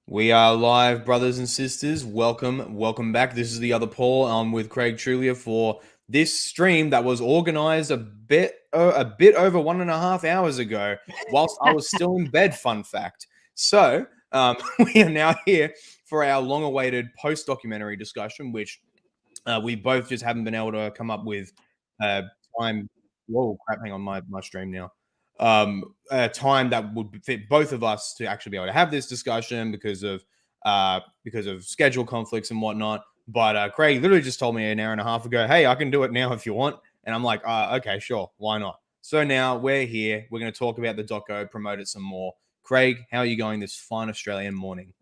We are live, brothers and sisters. Welcome back. This is the other Paul. I'm with Craig Truglia for this stream that was organized a bit over 1.5 hours ago, whilst I was still in bed. Fun fact. So we are now here for our long-awaited post-documentary discussion, which we both just haven't been able to come up with time. Whoa, crap! Hang on, my stream now. A time that would fit both of us to actually be able to have this discussion because of schedule conflicts and whatnot. But Craig literally just told me an hour and a half ago, "Hey, I can do it now if you want," and I'm like, "Okay, sure, why not?" So now we're here. We're going to talk about the doco, promote it some more. Craig, how are you going this fine Australian morning?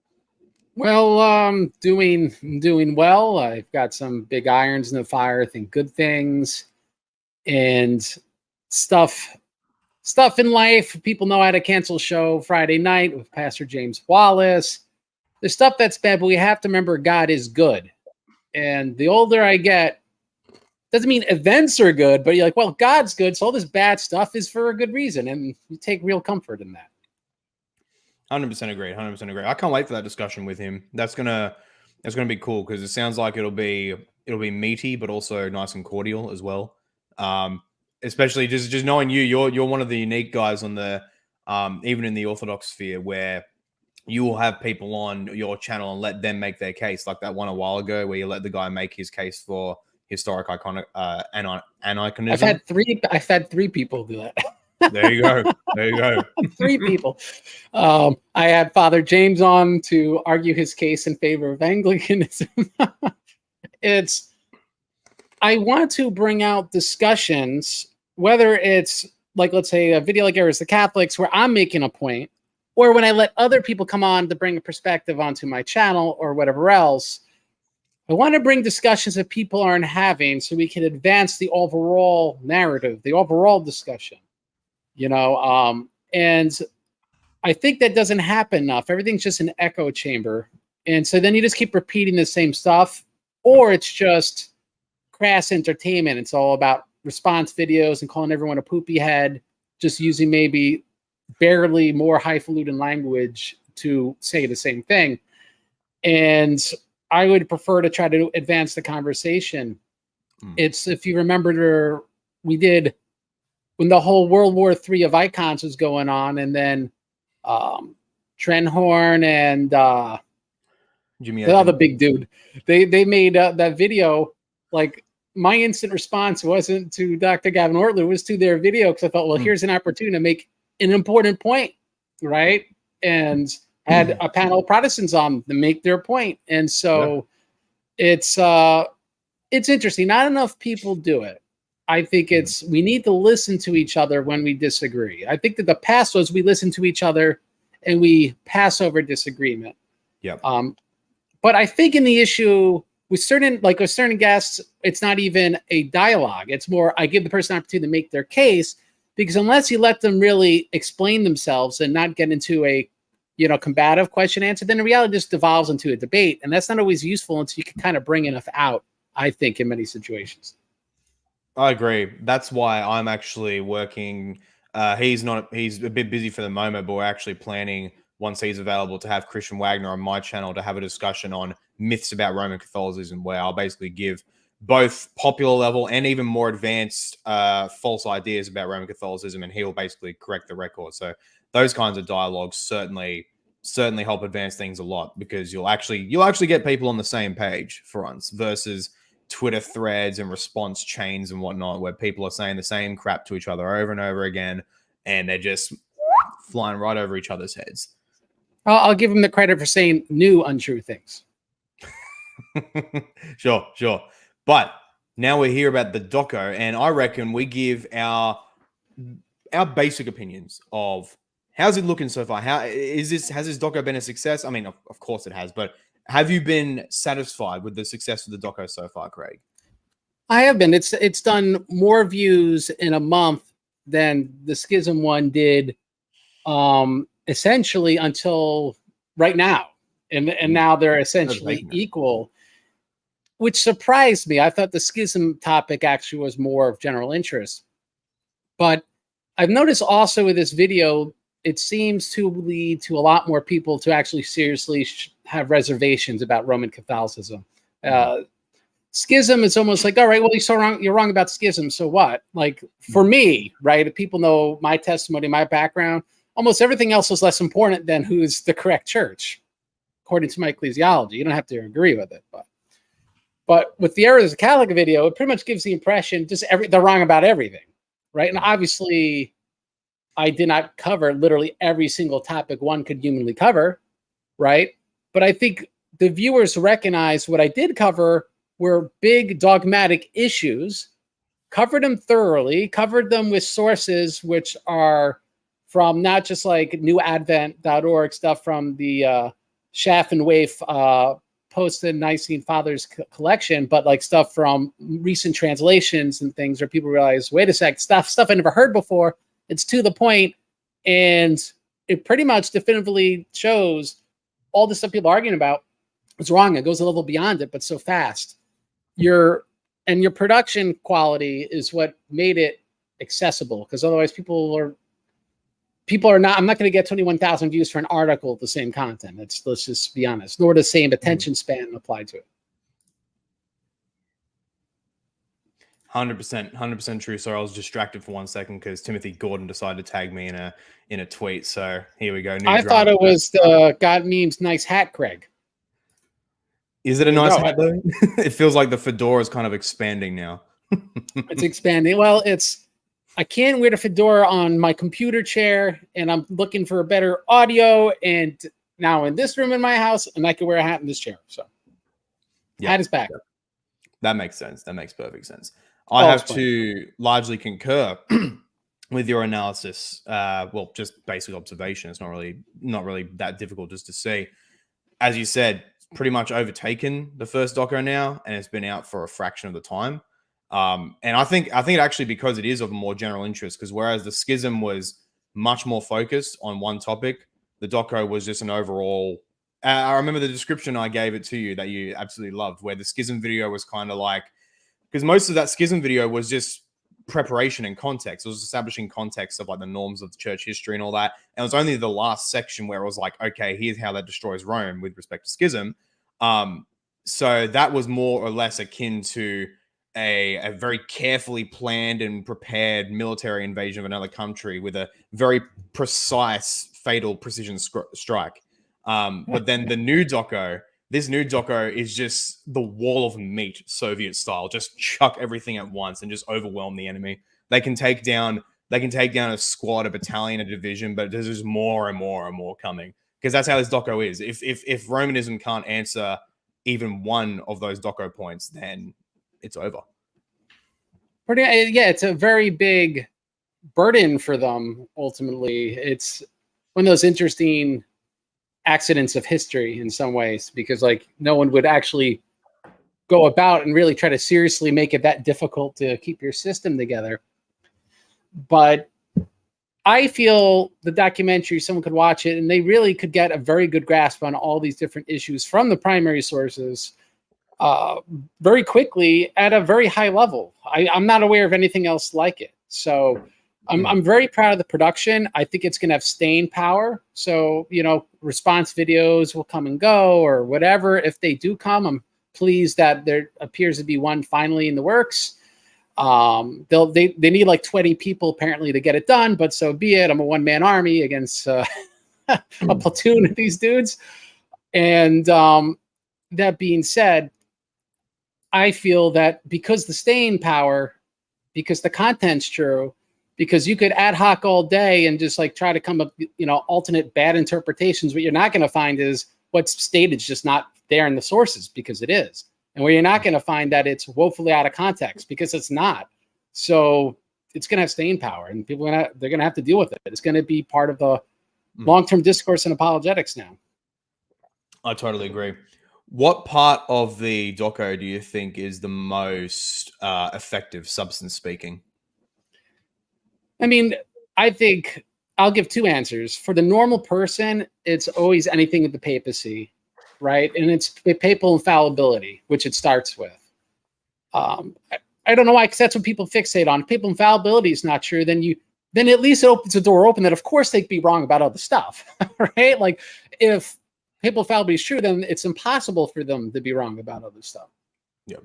Well, doing well. I've got some big irons in the fire. I think good things and stuff in life. People know how to cancel a show Friday night with Pastor James Wallace. There's stuff that's bad, but we have to remember God is good. And the older I get, doesn't mean events are good, but you're like, well, God's good, so all this bad stuff is for a good reason, and you take real comfort in that. 100% agree. 100% agree. I can't wait for that discussion with him. That's gonna be cool because it sounds like it'll be meaty, but also nice and cordial as well. Especially just knowing you're one of the unique guys on the even in the Orthodox sphere where you will have people on your channel and let them make their case, like that one a while ago where you let the guy make his case for historic aniconism. I've had three people do that. There you go. There you go. 3 people. I had Father James on to argue his case in favor of Anglicanism. I want to bring out discussions, whether it's like, let's say a video like Errors the Catholics, where I'm making a point, or when I let other people come on to bring a perspective onto my channel or whatever else. I want to bring discussions that people aren't having so we can advance the overall narrative, the overall discussion. And I think that doesn't happen enough. Everything's just an echo chamber. And so then you just keep repeating the same stuff, or it's just crass entertainment. It's all about response videos and calling everyone a poopy head, just using maybe barely more highfalutin language to say the same thing. And I would prefer to try to advance the conversation. It's, if you remember, we did when the whole World War III of icons was going on, and then Trenhorn and Jimmy, the other big dude, they made that video. Like, my instant response wasn't to Dr. Gavin Ortler, it was to their video, because I thought, well, here's an opportunity to make an important point, right? And had a panel of Protestants on to make their point. And so it's interesting. Not enough people do it. I think we need to listen to each other when we disagree. I think that the past was we listen to each other and we pass over disagreement. Yep. But I think in the issue with certain guests, it's not even a dialogue. It's more, I give the person an opportunity to make their case, because unless you let them really explain themselves and not get into a, combative question answer, then in reality just devolves into a debate. And that's not always useful until you can kind of bring enough out, I think, in many situations. I agree. That's why I'm actually working. He's a bit busy for the moment, but we're actually planning, once he's available, to have Christian Wagner on my channel to have a discussion on myths about Roman Catholicism, where I'll basically give both popular level and even more advanced false ideas about Roman Catholicism, and he'll basically correct the record. So those kinds of dialogues certainly help advance things a lot, because you'll actually get people on the same page for once, versus Twitter threads and response chains and whatnot, where people are saying the same crap to each other over and over again, and they're just flying right over each other's heads. I'll give them the credit for saying new untrue things. Sure. But now we're here about the doco, and I reckon we give our basic opinions of how's it looking so far. Has this doco been a success? I mean, of course it has, but have you been satisfied with the success of the doco so far, Craig? I have been. It's done more views in a month than the Schism one did, essentially until right now, and now they're essentially equal, which surprised me. I thought the Schism topic actually was more of general interest, but I've noticed also with this video, it seems to lead to a lot more people to actually seriously have reservations about Roman Catholicism. Schism is almost like, all right, well, you're wrong about schism, so what? Like, for me, right, if people know my testimony, my background, almost everything else is less important than who's the correct church, according to my ecclesiology. You don't have to agree with it, but with the Errors of Catholic video, it pretty much gives the impression they're wrong about everything, right? And obviously, I did not cover literally every single topic one could humanly cover, right? But I think the viewers recognize what I did cover were big dogmatic issues, covered them thoroughly, covered them with sources which are from not just like newadvent.org stuff from the Schaff and Waif Post-Nicene Fathers collection, but like stuff from recent translations and things where people realize, wait a sec, stuff I never heard before. It's to the point, and it pretty much definitively shows all the stuff people are arguing about is wrong. It goes a level beyond it, but so fast. Your production quality is what made it accessible, because otherwise people are not. I'm not going to get 21,000 views for an article of the same content. Let's just be honest. Nor the same attention span applied to it. 100% true. Sorry, I was distracted for 1 second because Timothy Gordon decided to tag me in a tweet. So here we go. I thought it was the God memes nice hat, Craig. Is it a nice hat though? It feels like the fedora is kind of expanding now. It's expanding. Well, I can't wear the fedora on my computer chair, and I'm looking for a better audio. And now in this room in my house, and I can wear a hat in this chair. So hat is back. That makes sense. That makes perfect sense. I have to largely concur with your analysis. Well, just basic observation. It's not really that difficult just to see. As you said, pretty much overtaken the first doco now, and it's been out for a fraction of the time. And I think it actually, because it is of more general interest, because whereas the schism was much more focused on one topic, the doco was just an overall. I remember the description I gave it to you that you absolutely loved, where the schism video was kind of like, because most of that schism video was just preparation and context. It was establishing context of like the norms of the church history and all that. And it was only the last section where it was like, okay, here's how that destroys Rome with respect to schism. So that was more or less akin to a very carefully planned and prepared military invasion of another country with a very precise, fatal precision strike. But then this new doco is just the wall of meat, Soviet style. Just chuck everything at once and just overwhelm the enemy. They can take down a squad, a battalion, a division, but there's just more and more and more coming, because that's how this doco is. If Romanism can't answer even one of those doco points, then it's over. It's a very big burden for them. Ultimately, it's one of those interesting accidents of history in some ways, because like no one would actually go about and really try to seriously make it that difficult to keep your system together. But I feel the documentary, someone could watch it and they really could get a very good grasp on all these different issues from the primary sources very quickly at a very high level. I'm not aware of anything else like it. So I'm very proud of the production. I think it's going to have staying power. So, response videos will come and go or whatever. If they do come, I'm pleased that there appears to be one finally in the works. They need like 20 people apparently to get it done, but so be it. I'm a one-man army against a platoon of these dudes. And that being said, I feel that because the staying power, because the content's true, because you could ad hoc all day and just like try to come up, alternate bad interpretations. What you're not going to find is what's stated is just not there in the sources, because it is. And where you're not going to find that it's woefully out of context, because it's not. So it's going to have staying power, and they're going to have to deal with it. It's going to be part of the long-term discourse in apologetics now. I totally agree. What part of the doco do you think is the most effective, substance speaking? I mean, I think I'll give two answers. For the normal person, it's always anything with the papacy, right? And it's papal infallibility, which it starts with. I don't know why, because that's what people fixate on. If papal infallibility is not true, then then at least it opens the door open that of course they'd be wrong about other stuff, right? Like if papal infallibility is true, then it's impossible for them to be wrong about other stuff. Yep.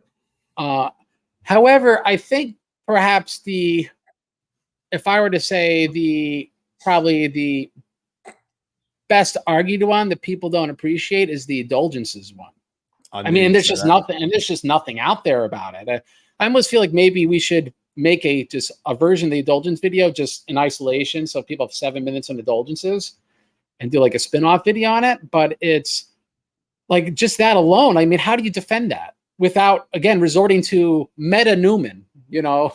However, I think perhaps if I were to say probably the best argued one that people don't appreciate is the indulgences one. I mean, and there's just nothing out there about it. I almost feel like maybe we should make just a version of the indulgence video just in isolation, so people have 7 minutes on indulgences and do like a spin-off video on it. But it's like just that alone. I mean, how do you defend that without, again, resorting to meta Newman,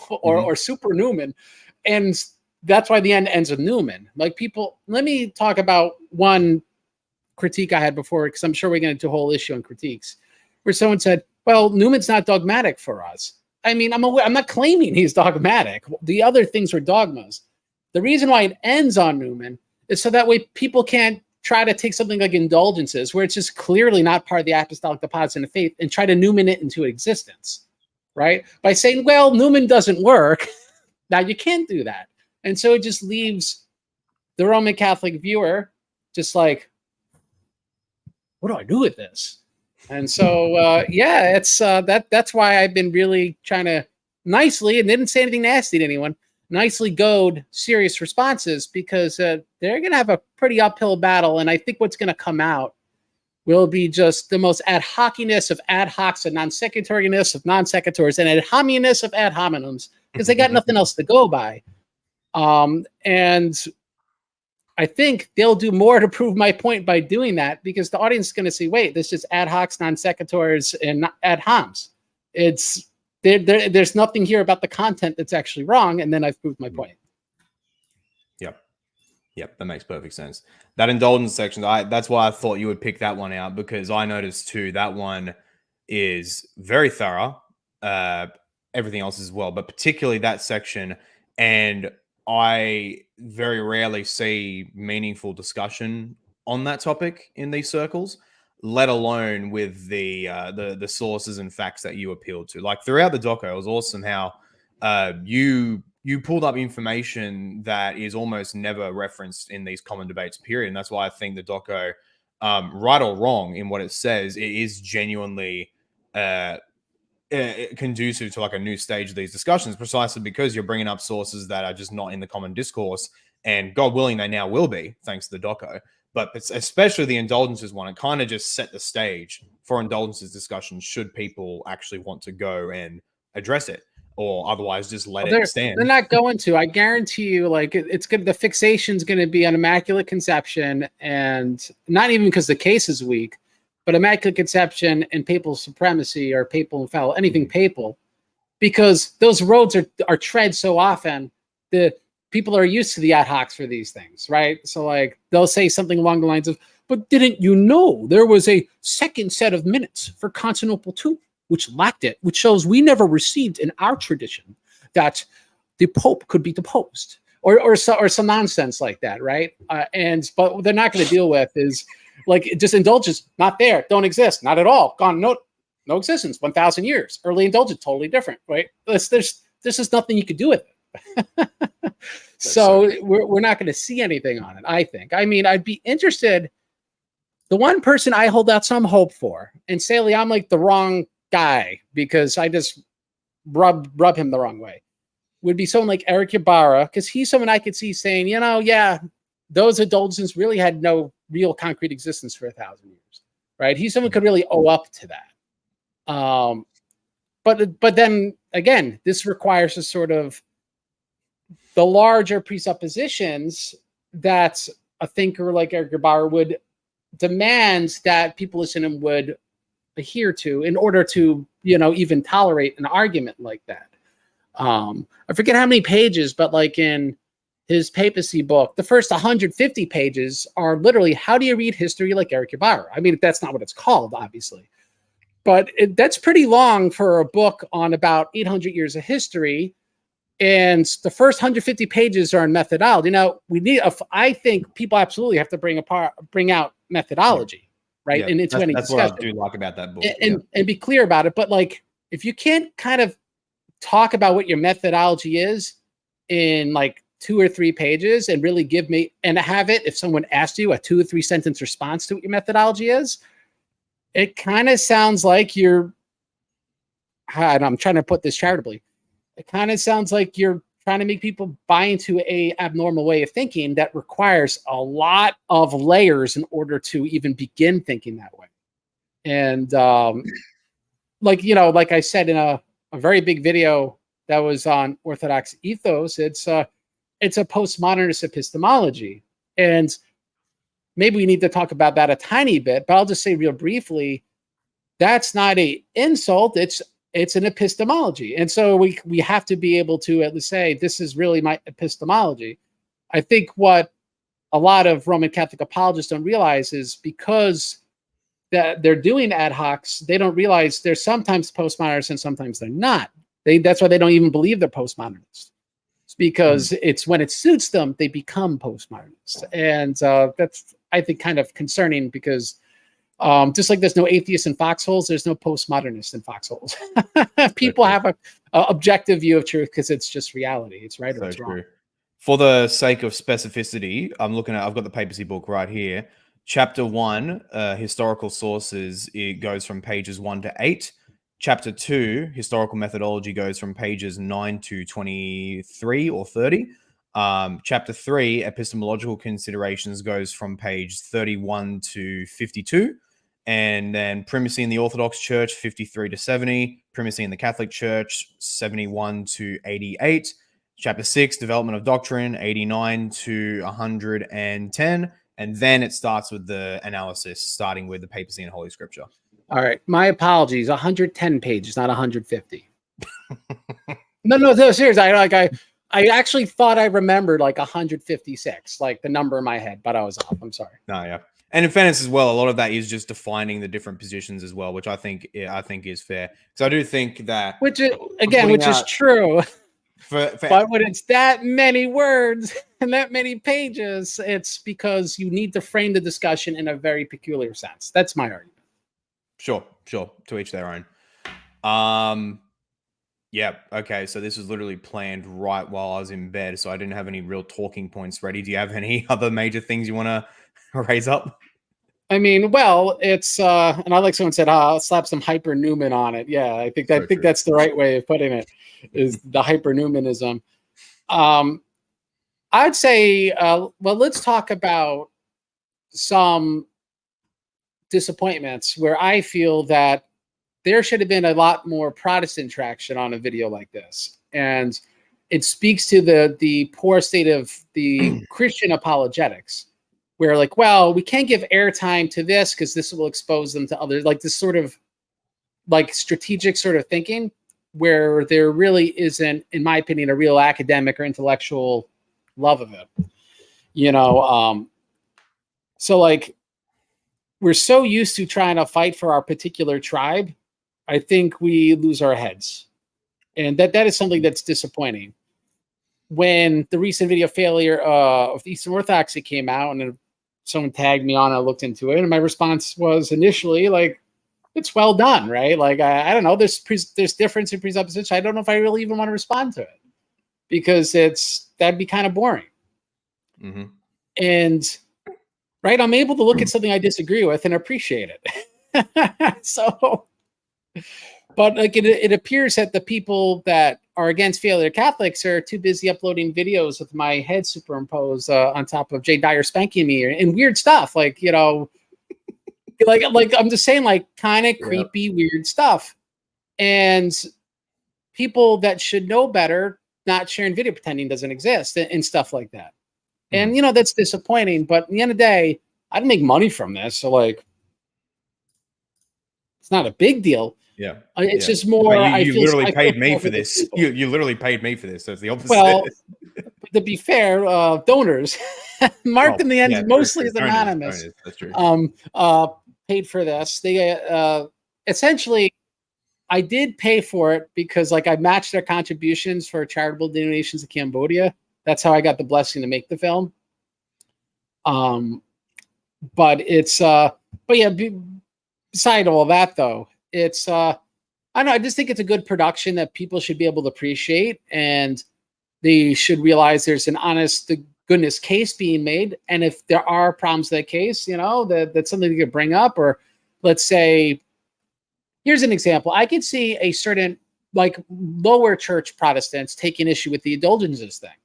or super Newman? And that's why the end ends with Newman. Like let me talk about one critique I had before, because I'm sure we're going to do a whole issue on critiques, where someone said, well, Newman's not dogmatic for us. I mean, I'm not claiming he's dogmatic. The other things were dogmas. The reason why it ends on Newman is so that way people can't try to take something like indulgences, where it's just clearly not part of the apostolic deposit of faith, and try to Newman it into existence, right? By saying, well, Newman doesn't work. Now you can't do that. And so it just leaves the Roman Catholic viewer just like, what do I do with this? And so, it's that's why I've been really trying to nicely, and didn't say anything nasty to anyone, nicely goad serious responses, because they're going to have a pretty uphill battle. And I think what's going to come out will be just the most ad hociness of ad hocs and non sequitoriness of non sequitors, and ad homininess of ad hominems, because they got nothing else to go by. And I think they'll do more to prove my point by doing that, because the audience is going to see, wait, this is ad hocs, non sequitors, and ad homs. It's there's nothing here about the content that's actually wrong, and then I've proved my point. Yep, that makes perfect sense. That indulgence section, that's why I thought you would pick that one out, because I noticed too that one is very thorough. Everything else as well, but particularly that section. And I very rarely see meaningful discussion on that topic in these circles, let alone with the sources and facts that you appealed to. Like throughout the doco, it was awesome how you pulled up information that is almost never referenced in these common debates, period. And that's why I think the doco, right or wrong in what it says, it is genuinely conducive to like a new stage of these discussions, precisely because you're bringing up sources that are just not in the common discourse, and God willing they now will be, thanks to the doco. But it's especially the indulgences one, it kind of just set the stage for indulgences discussions should people actually want to go and address it, or otherwise just let it stand. They're not going to. I guarantee you, like it's good. The fixation's going to be on Immaculate Conception, and not even because the case is weak, but Immaculate Conception and papal supremacy or papal infallibility, anything papal, because those roads are tread so often. The people are used to the ad hocs for these things, right? So like they'll say something along the lines of, "But didn't you know there was a second set of minutes for Constantinople II, which lacked it, which shows we never received in our tradition that the Pope could be deposed," or some nonsense like that, right? But what they're not going to deal with is like just indulgence, not there, don't exist, not at all, gone, no existence, 1,000 years. Early indulgence, totally different, right? There's just nothing you could do with it. So we're not going to see anything on it, I think. I mean, I'd be interested. The one person I hold out some hope for, and Saley, I'm like the wrong guy because I just rub him the wrong way, would be someone like Eric Ybarra, because he's someone I could see saying, yeah, those indulgences really had no real concrete existence for 1,000 years, right? He's someone who could really owe up to that. But then again, this requires a sort of the larger presuppositions that a thinker like Eric Ybarra would demand that people listening to him would adhere to in order to, even tolerate an argument like that. I forget how many pages, but like in his papacy book, the first 150 pages are literally, how do you read history like Eric Ybarra? I mean, that's not what it's called, obviously, but that's pretty long for a book on about 800 years of history. And the first 150 pages are on methodology. I think people absolutely have to bring out methodology, right? Yeah, and into any that's discussion. what I do like about that book. And be clear about it. But like, if you can't kind of talk about what your methodology is in like 2 or 3 pages and really give me, and have it, if someone asked you, a 2 or 3 sentence response to what your methodology is, it kind of sounds like you're, and I'm trying to put this charitably, it kind of sounds like you're trying to make people buy into a abnormal way of thinking that requires a lot of layers in order to even begin thinking that way. And like, you know, like I said in a very big video that was on Orthodox ethos, it's a postmodernist epistemology. And maybe we need to talk about that a tiny bit, but I'll just say real briefly, that's not an insult. It's an epistemology. And so we have to be able to at least say, this is really my epistemology. I think what a lot of Roman Catholic apologists don't realize is because that they're doing ad hocs, they don't realize they're sometimes postmodernists and sometimes they're not. That's why they don't even believe they're postmodernists. It's because it's when it suits them, they become postmodernists. And that's, I think, kind of concerning because just like there's no atheists in foxholes, there's no postmodernists in foxholes. People have a objective view of truth because it's just reality. It's right or it's wrong. For the sake of specificity, I've got the papacy book right here. Chapter 1, historical sources, it goes from pages 1 to 8. Chapter 2, historical methodology, goes from pages 9 to 23 or 30. Chapter 3, epistemological considerations, goes from page 31 to 52. And then primacy in the Orthodox Church, 53 to 70. Primacy in the Catholic Church, 71 to 88. Chapter 6, development of doctrine, 89 to 110. And then it starts with the analysis, starting with the papacy and Holy Scripture. All right. My apologies. 110 pages, not 150. No, seriously. I actually thought I remembered like 156, like the number in my head, but I was off. I'm sorry. No, yeah. And in fairness as well, a lot of that is just defining the different positions as well, which I think is fair. Because I do think that, which is true. But when it's that many words and that many pages, it's because you need to frame the discussion in a very peculiar sense. That's my argument. Sure. To each their own. Yeah. Okay. So this was literally planned right while I was in bed, so I didn't have any real talking points ready. Do you have any other major things you want to raise up? I mean, well, it's and I like someone said, I'll slap some hyper Newman on it. Yeah, I think that's the right way of putting it, is the hyper Newmanism. I'd say, well, let's talk about some disappointments where I feel that there should have been a lot more Protestant traction on a video like this. And it speaks to the poor state of the Christian apologetics, where like, well, we can't give airtime to this because this will expose them to others, like this sort of like strategic sort of thinking where there really isn't, in my opinion, a real academic or intellectual love of it. You know, so like we're so used to trying to fight for our particular tribe, I think we lose our heads. And that is something that's disappointing. When the recent video failure of Eastern Orthodoxy came out and someone tagged me on, I looked into it, and my response was initially like, it's well done, right? Like, I don't know, there's difference in presupposition. I don't know if I really even want to respond to it because that'd be kind of boring. Mm-hmm. And right, I'm able to look at something I disagree with and appreciate it. So, but like it appears that the people that are against failure Catholics are too busy uploading videos with my head superimposed on top of Jay Dyer spanking me and weird stuff, like, you know, like I'm just saying, like kind of creepy, weird stuff. And people that should know better not sharing video, pretending doesn't exist and stuff like that. Mm-hmm. And, you know, that's disappointing. But at the end of the day, I didn't make money from this. So, like, it's not a big deal. Yeah. It's just more. You literally paid me for this. You literally paid me for this. So it's the opposite. Well, to be fair, donors, Mark in the end, mostly is anonymous. Donors. That's true. Paid for this. They essentially, I did pay for it because, like, I matched their contributions for charitable donations to Cambodia. That's how I got the blessing to make the film. But it's, but yeah. Beside all that, though, it's I don't know. I just think it's a good production that people should be able to appreciate, and they should realize there's an honest to goodness case being made. And if there are problems with that case, that's something you could bring up. Or let's say, here's an example. I could see a certain like lower church Protestants taking issue with the indulgences thing,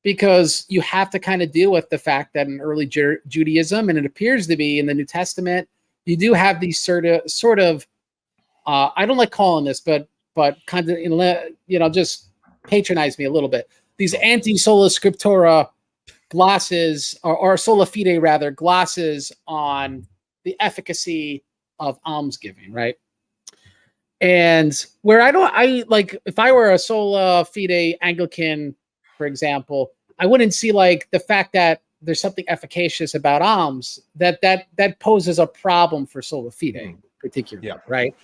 because you have to kind of deal with the fact that in early Judaism, and it appears to be in the New Testament, you do have these sort of I don't like calling this, but kind of, just patronize me a little bit. These anti-sola scriptura glosses, or sola fide rather, glosses on the efficacy of almsgiving, right? And where I like, if I were a sola fide Anglican, for example, I wouldn't see like the fact that there's something efficacious about alms that poses a problem for sola fide, particularly, right?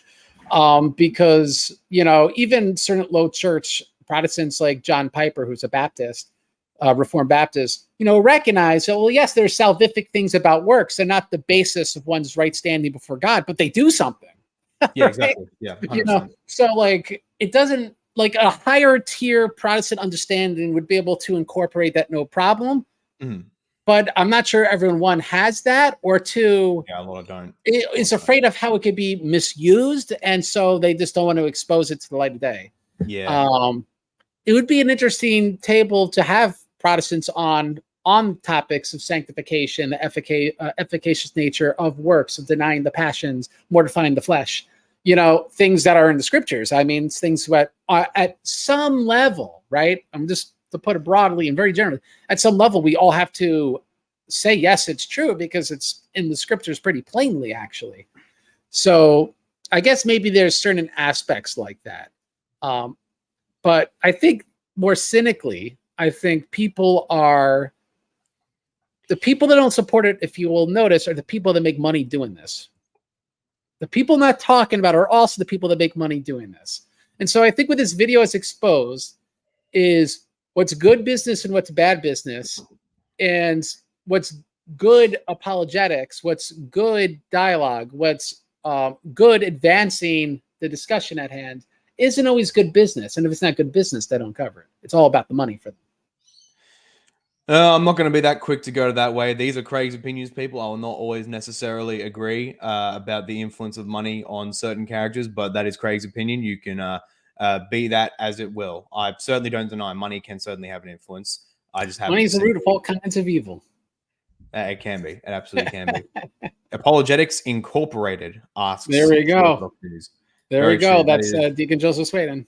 Because even certain low church Protestants like John Piper, who's a Baptist, Reformed Baptist, recognize that, well, yes, there's salvific things about works. They're not the basis of one's right standing before God, but they do something. Yeah, right? exactly. Yeah, 100%. So like it doesn't, like a higher tier Protestant understanding would be able to incorporate that no problem. Mm-hmm. But I'm not sure everyone, one, has that, or two, a lot don't. Is afraid of how it could be misused, and so they just don't want to expose it to the light of day. Yeah. It would be an interesting table to have Protestants on topics of sanctification, the efficacious nature of works, of denying the passions, mortifying the flesh, things that are in the scriptures. I mean, things that are at some level, right? I'm just to put it broadly and very generally, at some level, we all have to say, yes, it's true, because it's in the scriptures pretty plainly, actually. So I guess maybe there's certain aspects like that. But I think more cynically, I think the people that don't support it, if you will notice, are the people that make money doing this. The people not talking about are also the people that make money doing this. And so I think what this video has exposed is what's good business and what's bad business, and what's good apologetics, what's good dialogue, what's good advancing the discussion at hand isn't always good business. And if it's not good business, they don't cover it. It's all about the money for them. I'm not going to be that quick to go to that way. These are Craig's opinions, people. I will not always necessarily agree about the influence of money on certain characters, but that is Craig's opinion. You can be that as it will. I certainly don't deny money can certainly have an influence. I just have money is the root of all kinds of evil. It can be. It absolutely can be. Apologetics Incorporated asks. There we go. There we go. That's Deacon Joseph Swaden.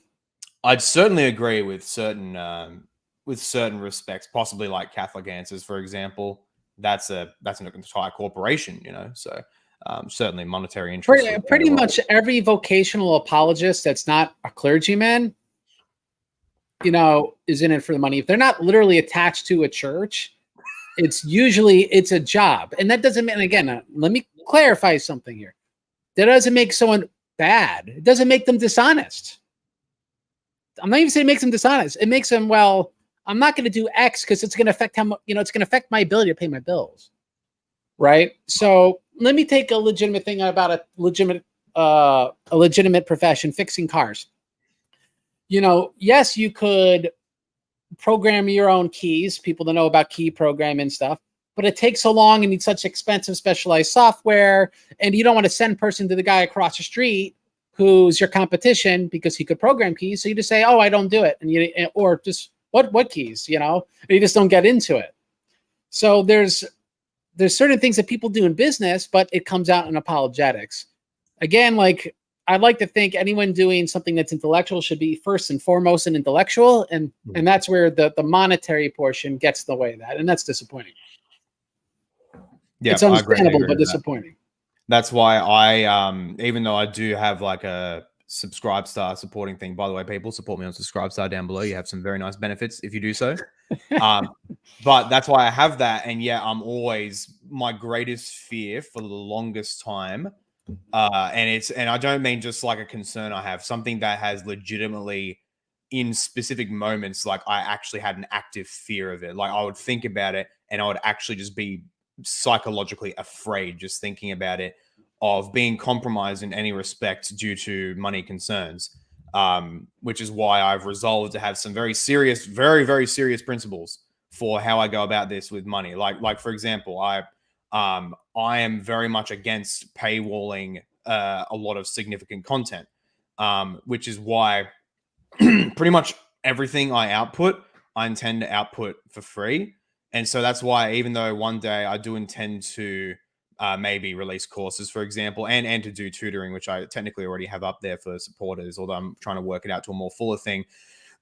I'd certainly agree with certain respects, possibly like Catholic Answers, for example. That's an entire corporation, So certainly monetary interest. Pretty much every vocational apologist that's not a clergyman, is in it for the money. If they're not literally attached to a church, it's a job. And that doesn't mean, again, let me clarify something here. That doesn't make someone bad. It doesn't make them dishonest. I'm not even saying it makes them dishonest. It makes them, well, I'm not going to do X because it's going to affect how, it's going to affect my ability to pay my bills. Right. So let me take a legitimate thing about a legitimate profession, fixing cars. Yes, you could program your own keys, people that know about key programming and stuff, but it takes so long and needs such expensive specialized software. And you don't want to send person to the guy across the street who's your competition because he could program keys. So you just say, oh, I don't do it. Or just what keys, and you just don't get into it. So there's certain things that people do in business, but it comes out in apologetics. Again, like I'd like to think anyone doing something that's intellectual should be first and foremost an intellectual. And that's where the monetary portion gets in the way of that. And that's disappointing. Yeah, it's understandable, but disappointing. That's why I, even though I do have like a Subscribestar supporting thing, by the way, people support me on Subscribestar down below. You have some very nice benefits if you do so. But that's why I have that. And yeah, I'm always my greatest fear for the longest time. And I don't mean just like a concern I have, something that has legitimately in specific moments, like I actually had an active fear of it. Like I would think about it and I would actually just be psychologically afraid just thinking about it, of being compromised in any respect due to money concerns. which is why I've resolved to have some very serious, very, very serious principles for how I go about this with money. Like for example, I am very much against paywalling a lot of significant content, which is why pretty much everything I output, I intend to output for free. And so that's why, even though one day I do intend to maybe release courses, for example, and to do tutoring, which I technically already have up there for supporters, although I'm trying to work it out to a more fuller thing.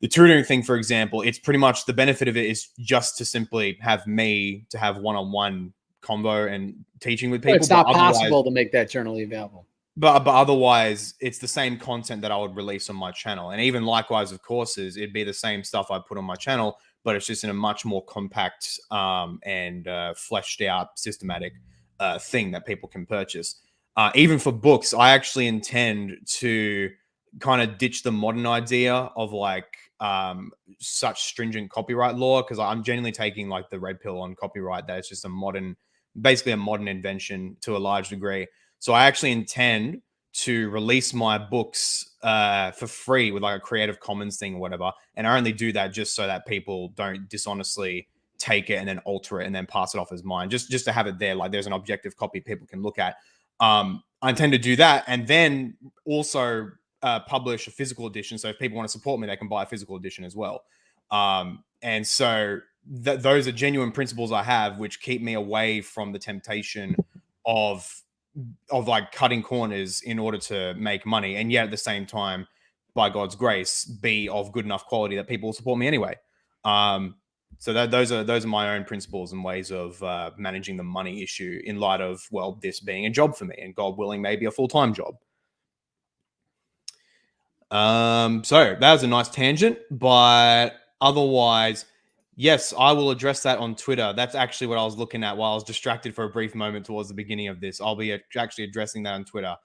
The tutoring thing, for example, it's pretty much the benefit of it is just to simply have me to have one-on-one convo and teaching with people. It's not possible to make that generally available. But otherwise, it's the same content that I would release on my channel. And even likewise with courses, it'd be the same stuff I put on my channel, but it's just in a much more compact and fleshed out, systematic thing that people can purchase. Even for books, I actually intend to kind of ditch the modern idea of like such stringent copyright law, because I'm genuinely taking like the red pill on copyright, that it's just basically a modern invention to a large degree. So I actually intend to release my books for free with like a Creative Commons thing or whatever. And I only do that just so that people don't dishonestly take it and then alter it and then pass it off as mine, just to have it there. Like there's an objective copy people can look at. I intend to do that, and then also publish a physical edition. So if people want to support me, they can buy a physical edition as well. And so those are genuine principles I have, which keep me away from the temptation of like cutting corners in order to make money, and yet at the same time, by God's grace, be of good enough quality that people will support me anyway. So those are my own principles and ways of managing the money issue in light of, well, this being a job for me, and God willing, maybe a full-time job. So that was a nice tangent, but otherwise, yes, I will address that on Twitter. That's actually what I was looking at while I was distracted for a brief moment towards the beginning of this. I'll be actually addressing that on Twitter.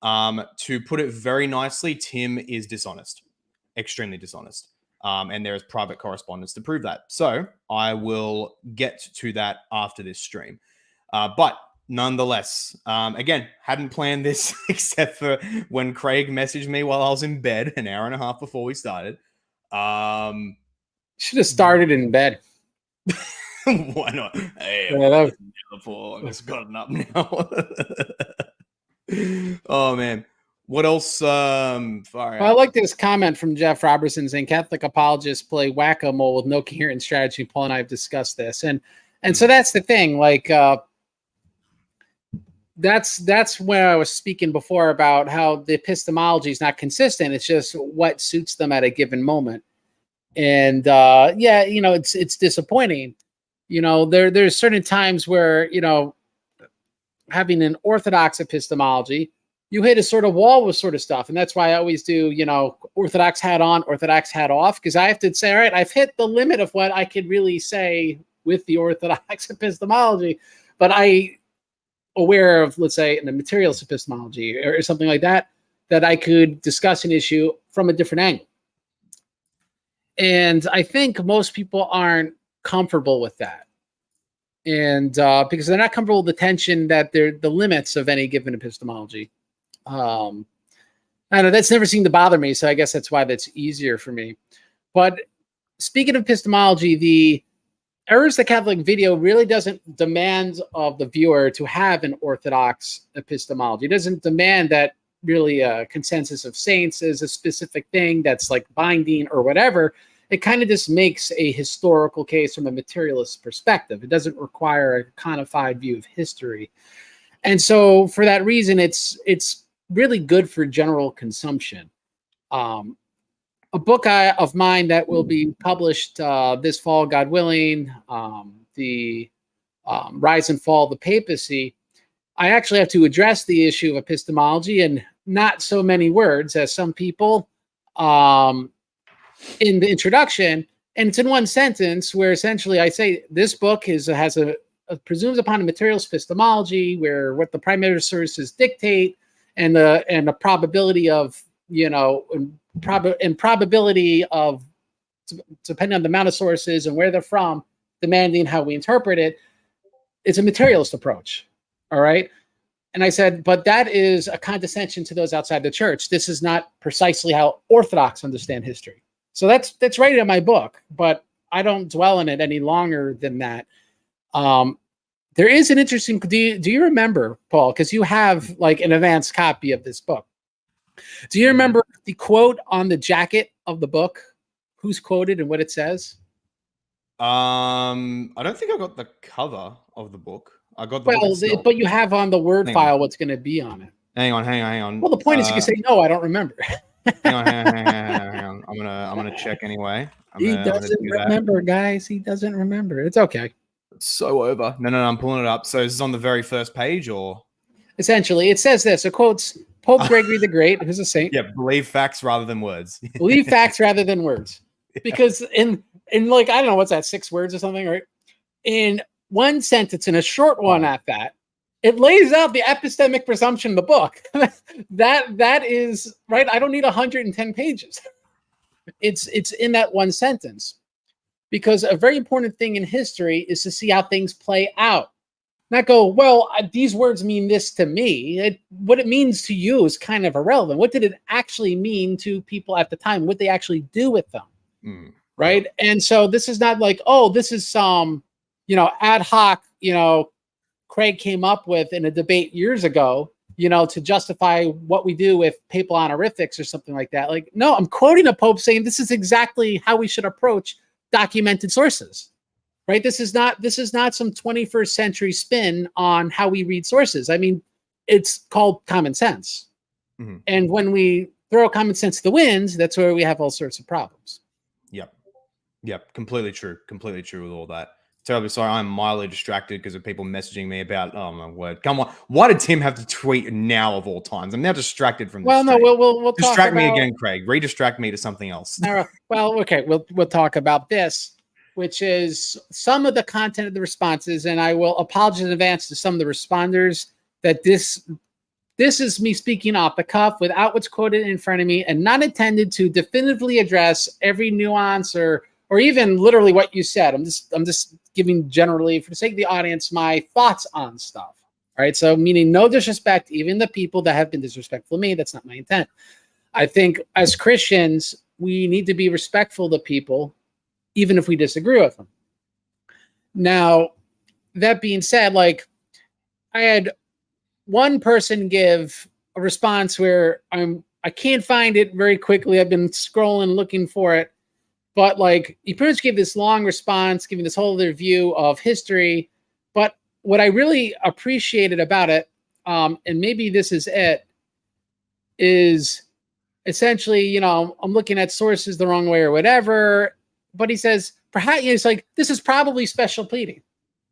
To put it very nicely, Tim is dishonest, extremely dishonest. And there is private correspondence to prove that. So I will get to that after this stream. But nonetheless, again, hadn't planned this except for when Craig messaged me while I was in bed an hour and a half before we started. Should have started in bed. Why not? Hey, I just gotten up now. Oh man, what else? I like this comment from Jeff Robertson saying Catholic apologists play whack-a-mole with no coherent strategy. Paul and I have discussed this, and so that's the thing. Like, that's where I was speaking before about how the epistemology is not consistent. It's just what suits them at a given moment. And yeah, it's disappointing. There's certain times where, having an orthodox epistemology, you hit a sort of wall with sort of stuff. And that's why I always do, orthodox hat on, orthodox hat off, because I have to say, all right, I've hit the limit of what I could really say with the orthodox epistemology, but aware of, let's say, in the materialist epistemology or something like that, that I could discuss an issue from a different angle. And I think most people aren't comfortable with that. And because they're not comfortable with the tension that they're the limits of any given epistemology. I don't know, that's never seemed to bother me. So I guess that's why that's easier for me. But speaking of epistemology, the Errors the Catholic video really doesn't demand of the viewer to have an orthodox epistemology. It doesn't demand that really a consensus of saints is a specific thing that's like binding or whatever. It kind of just makes a historical case from a materialist perspective. It doesn't require a codified view of history. And so for that reason, it's really good for general consumption. A book of mine that will be published this fall, God willing, the Rise and Fall of the Papacy, I actually have to address the issue of epistemology in not so many words as some people in the introduction. And it's in one sentence where essentially I say this book presumes upon a materialist epistemology where what the primary sources dictate and the probability of, probability of, depending on the amount of sources and where they're from, demanding how we interpret it. It's a materialist approach. All right. And I said, but that is a condescension to those outside the church. This is not precisely how Orthodox understand history. So that's right in my book, but I don't dwell in it any longer than that. There is an interesting, do you remember, Paul, because you have like an advanced copy of this book. Do you remember the quote on the jacket of the book? Who's quoted and what it says? I don't think I got the cover of the book. I got the book itself. But you have on the Word file what's going to be on it. Hang on. Well, the point is you can say, no, I don't remember. hang on. I'm gonna check anyway. He doesn't remember, guys. He doesn't remember. It's okay. It's so over. No, I'm pulling it up. So this is on the very first page, or essentially it says this. It quotes Pope Gregory the Great, who's a saint. Yeah, believe facts rather than words. Believe facts rather than words. Because in like, I don't know, what's that, 6 words or something, right? In one sentence, in a short one at that, it lays out the epistemic presumption of the book. that is right. I don't need 110 pages. It's in that one sentence, because a very important thing in history is to see how things play out. Not go, well, these words mean this to me. What it means to you is kind of irrelevant. What did it actually mean to people at the time? What they actually do with them, right? And so this is not like, oh, this is some, ad hoc, Craig came up with in a debate years ago, to justify what we do with papal honorifics or something like that. Like, no, I'm quoting a pope saying this is exactly how we should approach documented sources, right? This is not some 21st century spin on how we read sources. I mean, it's called common sense. Mm-hmm. And when we throw common sense to the winds, that's where we have all sorts of problems. Yep. Completely true with all that. Terribly sorry, I'm mildly distracted because of people messaging me about, oh my word, come on. Why did Tim have to tweet now of all times? I'm now distracted from this. Well, no, we'll distract me again, Craig. Redistract me to something else. Well, okay, we'll talk about this, which is some of the content of the responses, and I will apologize in advance to some of the responders that this is me speaking off the cuff without what's quoted in front of me and not intended to definitively address every nuance or even literally what you said. I'm just giving generally, for the sake of the audience, my thoughts on stuff. All right. So meaning no disrespect, even the people that have been disrespectful to me. That's not my intent. I think as Christians, we need to be respectful to people, even if we disagree with them. Now, that being said, like, I had one person give a response where I can't find it very quickly. I've been scrolling, looking for it. But like, he pretty much gave this long response, giving this whole other view of history. But what I really appreciated about it, and maybe this is it, is essentially, I'm looking at sources the wrong way or whatever. But he says, perhaps, it's like, this is probably special pleading.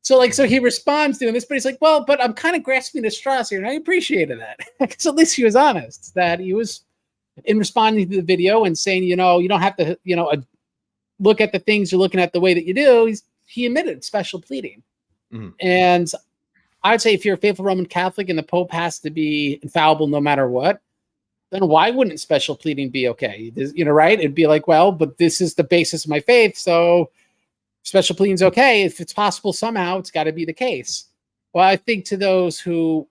So he responds to this, but he's like, well, but I'm kind of grasping at straws here. And I appreciated that. Because at least he was honest, that he was in responding to the video and saying, you don't have to, look at the things you're looking at the way that you do. He admitted special pleading. Mm-hmm. And I'd say if you're a faithful Roman Catholic and the Pope has to be infallible no matter what, then why wouldn't special pleading be okay? Right? It'd be like, well, but this is the basis of my faith, so special pleading is okay. If it's possible somehow, it's got to be the case. Well, I think to those who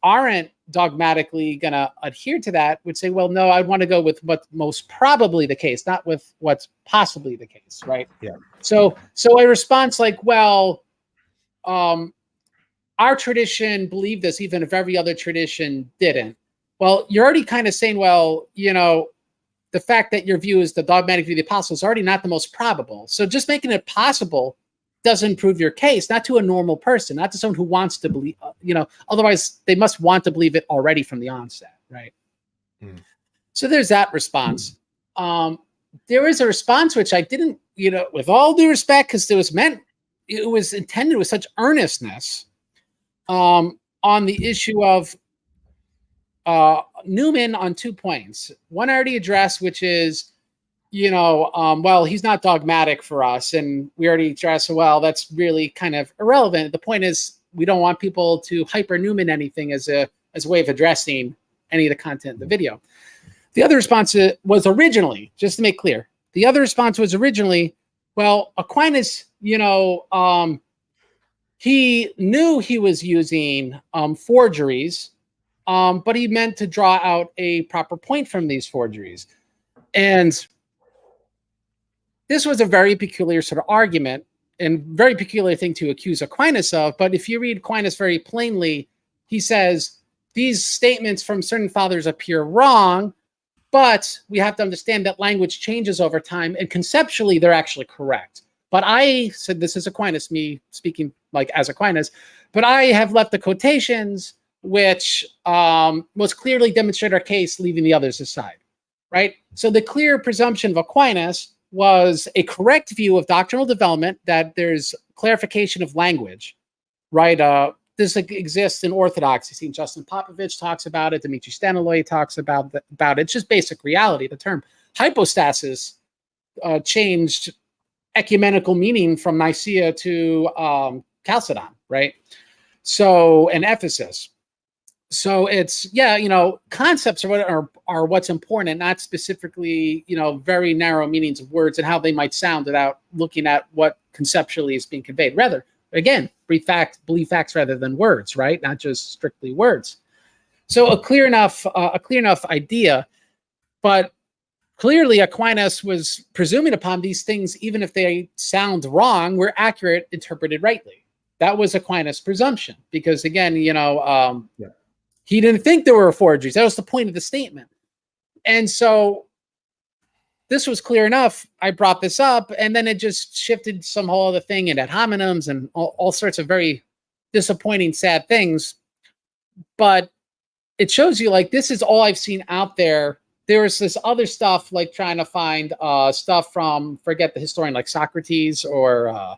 aren't dogmatically going to adhere to that would say, well, no, I'd want to go with what's most probably the case, not with what's possibly the case, right? Yeah. So a response like, well, our tradition believed this, even if every other tradition didn't. Well, you're already kind of saying, well, the fact that your view is the dogmatic view of the apostles is already not the most probable. So just making it possible doesn't prove your case, not to a normal person, not to someone who wants to believe, otherwise they must want to believe it already from the onset, right? Mm. So there's that response. There is a response which I didn't, with all due respect, because it was intended with such earnestness on the issue of Newman on 2 points. One I already addressed, which is, well, he's not dogmatic for us. And we already addressed, well, that's really kind of irrelevant. The point is, we don't want people to hyper Newman anything as a way of addressing any of the content of the video. The other response was originally, just to make clear, well, Aquinas, he knew he was using forgeries but he meant to draw out a proper point from these forgeries. And this was a very peculiar sort of argument and very peculiar thing to accuse Aquinas of. But if you read Aquinas very plainly, he says these statements from certain fathers appear wrong, but we have to understand that language changes over time, and conceptually they're actually correct. But I said, this is Aquinas, me speaking like as Aquinas, but I have left the quotations which most clearly demonstrate our case, leaving the others aside, right? So the clear presumption of Aquinas was a correct view of doctrinal development, that there's clarification of language, right? This exists in Orthodoxy. St. Justin Popovich talks about it. Dimitri Staniloy talks about it. It's just basic reality. The term hypostasis changed ecumenical meaning from Nicaea to Chalcedon, right? So, and Ephesus. So it's, concepts are what's important, not specifically, very narrow meanings of words and how they might sound without looking at what conceptually is being conveyed. Rather, again, believe facts rather than words, right? Not just strictly words. So a clear enough idea, but clearly Aquinas was presuming upon these things, even if they sound wrong, were accurate, interpreted rightly. That was Aquinas' presumption, because again, he didn't think there were forgeries. That was the point of the statement. And so this was clear enough. I brought this up, and then it just shifted some whole other thing and ad hominems and all sorts of very disappointing, sad things. But it shows you, like, this is all I've seen out there. There was this other stuff, like trying to find stuff from, forget the historian, like Socrates or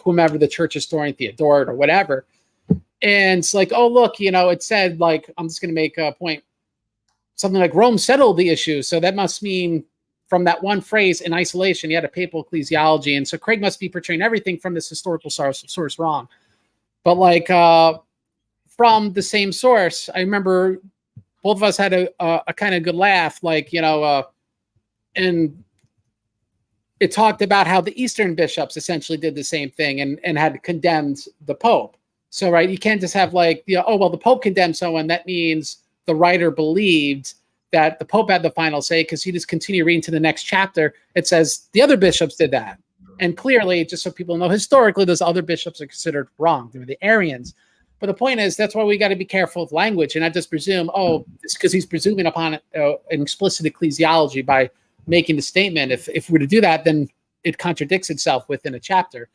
whomever, the church historian, Theodoret or whatever. And it's like, oh, look, it said, like, I'm just going to make a point, something like Rome settled the issue. So that must mean from that one phrase in isolation, you had a papal ecclesiology. And so Craig must be portraying everything from this historical source wrong. But like from the same source, I remember both of us had a kind of good laugh, like, and it talked about how the Eastern bishops essentially did the same thing and had condemned the Pope. So, right, you can't just have like, oh, well, the Pope condemned someone. That means the writer believed that the Pope had the final say, because you just continue reading to the next chapter. It says the other bishops did that. And clearly, just so people know, historically, those other bishops are considered wrong. They were the Arians. But the point is, that's why we got to be careful with language and not just presume, oh, it's because he's presuming upon an explicit ecclesiology by making the statement. If we were to do that, then it contradicts itself within a chapter.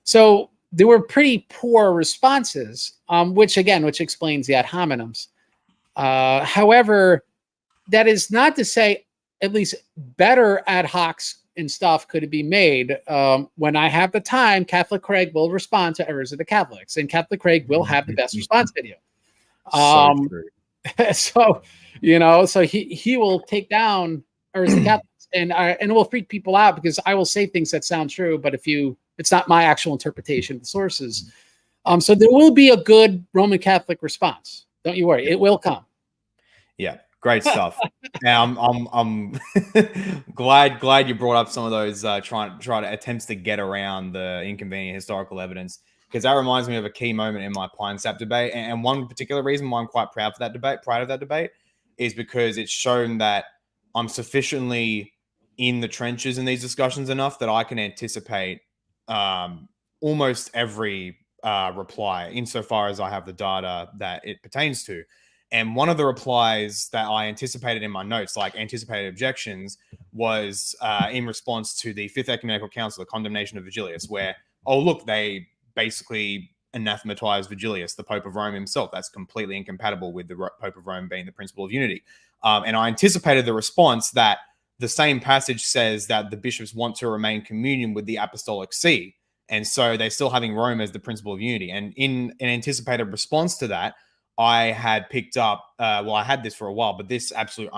So there were pretty poor responses, which explains the ad hominems. However, that is not to say at least better ad hocs and stuff could be made. When I have the time, Catholic Craig will respond to errors of the Catholics, and Catholic Craig will have the best response video. So he will take down errors of the Catholics, and it will freak people out, because I will say things that sound true, but it's not my actual interpretation of the sources. So there will be a good Roman Catholic response. Don't you worry, it will come. Yeah. Great stuff. Now, I'm glad you brought up some of those try to attempts to get around the inconvenient historical evidence, because that reminds me of a key moment in my Pine Sap debate, and one particular reason why I'm quite proud of that debate is because it's shown that I'm sufficiently in the trenches in these discussions enough that I can anticipate almost every reply insofar as I have the data that it pertains to. And one of the replies that I anticipated in my notes, like anticipated objections, was in response to the Fifth Ecumenical Council, the condemnation of Vigilius, where, oh, look, they basically anathematized Vigilius, the Pope of Rome himself. That's completely incompatible with the Pope of Rome being the principle of unity. And I anticipated the response that the same passage says that the bishops want to remain communion with the Apostolic See. And so they're still having Rome as the principle of unity. And in an anticipated response to that, I had picked up, I had this for a while, but this absolute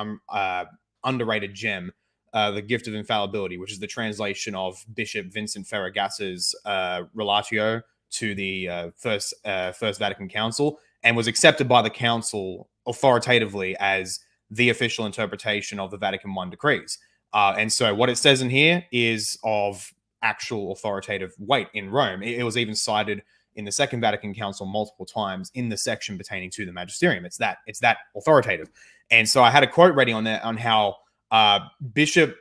underrated gem, The Gift of Infallibility, which is the translation of Bishop Vincent Ferragassi's Relatio to the First Vatican Council, and was accepted by the Council authoritatively as the official interpretation of the Vatican I decrees. And so what it says in here is of actual authoritative weight in Rome. It was even cited in the Second Vatican Council multiple times in the section pertaining to the magisterium. It's that authoritative. And so I had a quote ready on that on how Bishop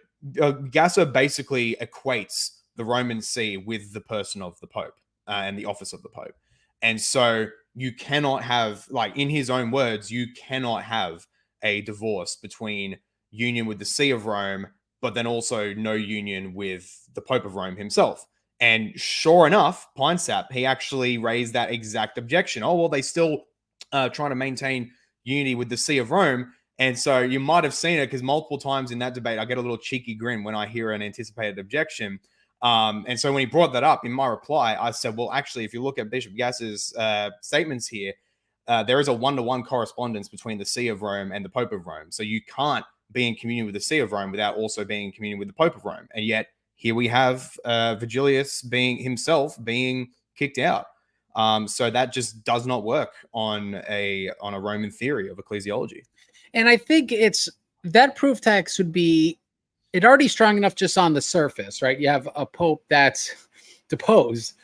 Gasser basically equates the Roman See with the person of the Pope and the office of the Pope. And so you cannot have, like, in his own words, you cannot have a divorce between union with the See of Rome, but then also no union with the Pope of Rome himself. And sure enough, Pinesap, he actually raised that exact objection. Oh, well, they still trying to maintain unity with the See of Rome. And so you might have seen it, because multiple times in that debate, I get a little cheeky grin when I hear an anticipated objection. And so when he brought that up in my reply, I said, well, actually, if you look at Bishop Gasser's statements here, there is a one-to-one correspondence between the See of Rome and the Pope of Rome. So you can't be in communion with the See of Rome without also being in communion with the Pope of Rome. And yet here we have Vigilius being kicked out. So that just does not work on a Roman theory of ecclesiology. And I think that proof text would be, it already strong enough just on the surface, right? You have a pope that's deposed,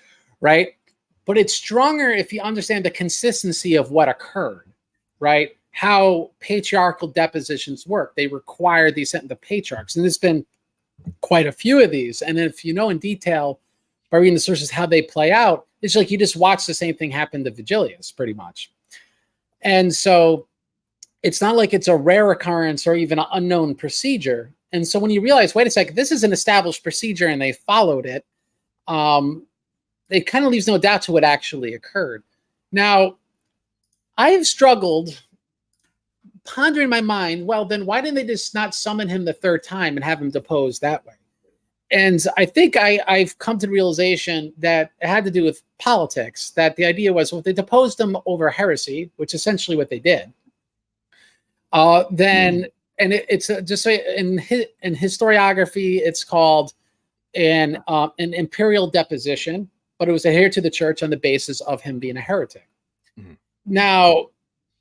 right? But it's stronger if you understand the consistency of what occurred, right? How patriarchal depositions work. They require the assent of the patriarchs. And there's been quite a few of these. And if you know in detail by reading the sources how they play out, it's like you just watch the same thing happen to Vigilius, pretty much. And so it's not like it's a rare occurrence or even an unknown procedure. And so when you realize, wait a second, this is an established procedure and they followed it, it kind of leaves no doubt to what actually occurred. Now, I have struggled pondering in my mind, well, then why didn't they just not summon him the third time and have him deposed that way? And I think I've come to the realization that it had to do with politics, that the idea was, well, if they deposed him over heresy, which is essentially what they did, then... And it's just in historiography, it's called an imperial deposition, but it was adhered to the church on the basis of him being a heretic. Mm-hmm. Now,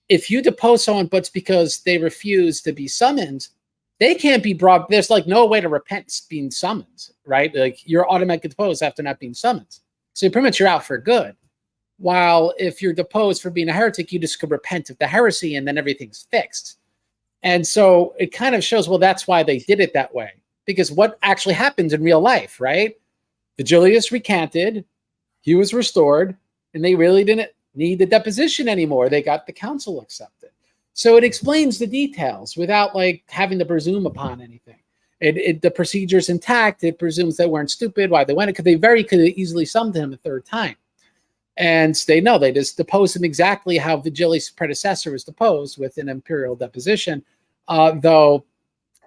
if you depose someone, but it's because they refuse to be summoned, they can't be brought. There's like no way to repent being summoned, right? Like you're automatically deposed after not being summoned. So pretty much you're out for good. While if you're deposed for being a heretic, you just could repent of the heresy and then everything's fixed. And so it kind of shows, well, that's why they did it that way. Because what actually happens in real life, right? Vigilius recanted, he was restored, and they really didn't need the deposition anymore. They got the council accepted. So it explains the details without like having to presume upon anything. The procedure's intact. It presumes they weren't stupid, why they went it, because they could have easily summoned him a third time. And they just deposed him exactly how Vigilius' predecessor was deposed with an imperial deposition. Though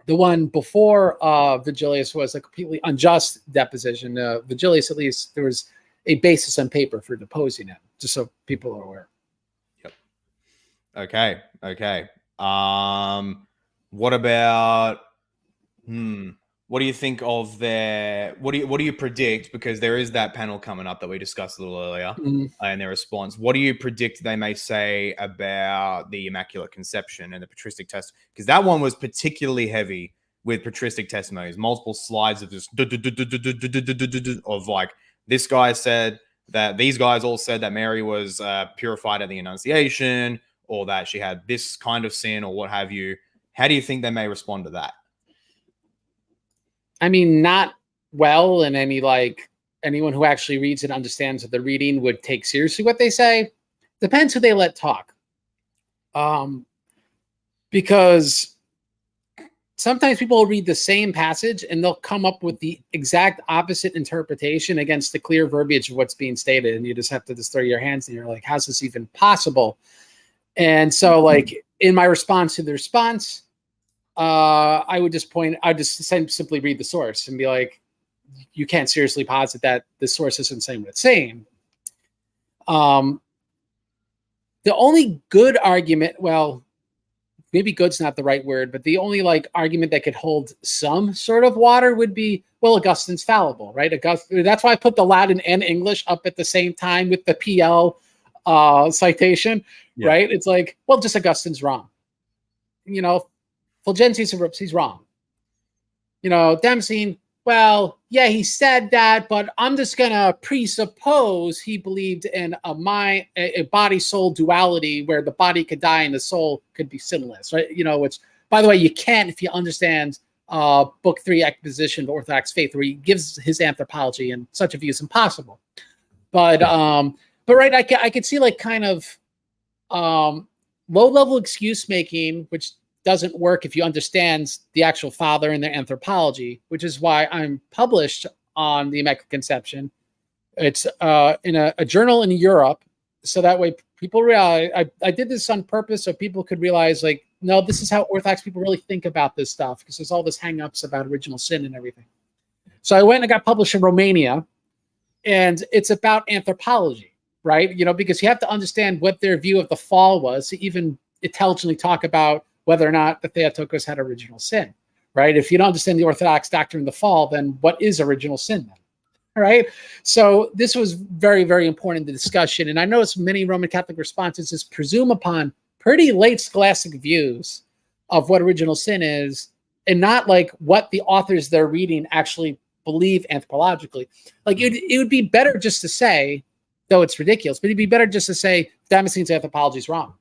the one before Vigilius was a completely unjust deposition. Vigilius, at least, there was a basis on paper for deposing him, just so people are aware. Yep. Okay. What about? What do you think of their? What do you predict? Because there is that panel coming up that we discussed a little earlier, and their response. What do you predict they may say about the Immaculate Conception and the patristic test? Because that one was particularly heavy with patristic testimonies. Multiple slides of just of like this guy said that these guys all said that Mary was purified at the Annunciation, or that she had this kind of sin, or what have you. How do you think they may respond to that? I mean, not well, and anyone who actually reads and understands what they're reading would take seriously what they say. Depends who they let talk. Because sometimes people will read the same passage and they'll come up with the exact opposite interpretation against the clear verbiage of what's being stated. And you just have to just throw your hands and you're like, how's this even possible? And so like in my response to the response, I would just simply read the source and be like, you can't seriously posit that the source isn't saying what it's saying. The only good argument, well, maybe good's not the right word, but the only argument that could hold some sort of water would be, well, Augustine's fallible, right? That's why I put the Latin and English up at the same time with the PL citation, right? It's like, well, just Augustine's wrong. Fulgentius and Rupes, he's wrong. Damascene, well, yeah, he said that, but I'm just gonna presuppose he believed in a body-soul duality where the body could die and the soul could be sinless, right? You know, which, by the way, you can't if you understand Book 3, Exposition of Orthodox Faith, where he gives his anthropology, and such a view is impossible. But right, I could see like kind of low-level excuse making, which doesn't work if you understand the actual father and their anthropology, which is why I'm published on the Immaculate Conception. It's in a journal in Europe, so that way people realize I did this on purpose so people could realize, like, no, this is how Orthodox people really think about this stuff, because there's all this hang-ups about original sin and everything. So I went and got published in Romania, and it's about anthropology, right? You know, because you have to understand what their view of the fall was to even intelligently talk about whether or not the Theotokos had original sin, right? If you don't understand the Orthodox doctrine of the fall, then what is original sin then? Right? So this was very, very important in the discussion. And I noticed many Roman Catholic responses just presume upon pretty late scholastic views of what original sin is, and not like what the authors they're reading actually believe anthropologically. Like it would be better just to say, though it's ridiculous, but it'd be better just to say Damascene's anthropology is wrong,